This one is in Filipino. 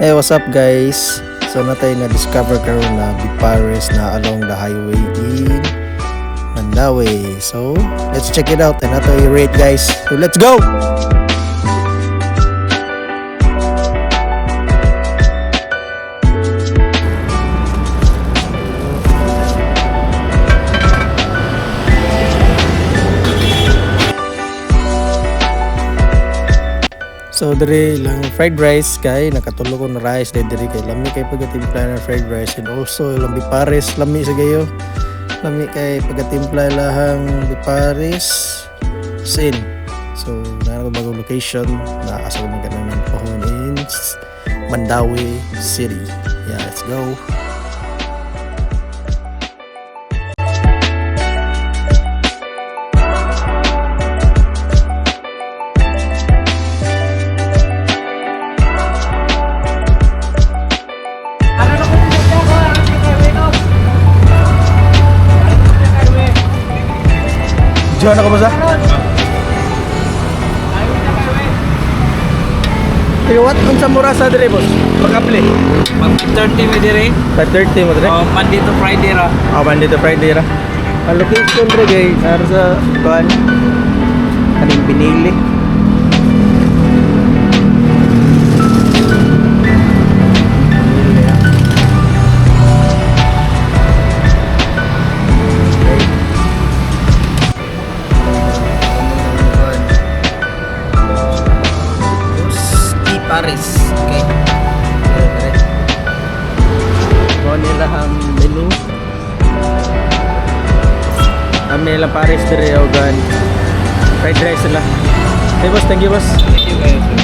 Hey, what's up guys? So natay na-discover karon na big pares na along the highway in Mandaue. So let's check it out and nato i-rate guys. So let's go! So diri lang fried rice kay nakatulo ko na rice diri kay lami kay pagatimpla na fried rice and also lambi pares lami sa gayo. Lami kay pagatimpla lahang bipares sin. So na bagong location na asaw ng ganang pohon in Mandaue City. Yeah, let's go. Diyan ako ba sa? What? Ang sa mura sa dire boss? Pagkapli? Mag 30 mo dire. 30 mo dire? Oh, Monday to Friday ra. Monday to Friday ra. Ang location dire kay ara sa kuan. Kaning pinili. Paris. Okay. Mo nila ang menu. Kami nila Paris dire ogan. Fried rice sila. Hey boss, thank you boss. Thank you guys.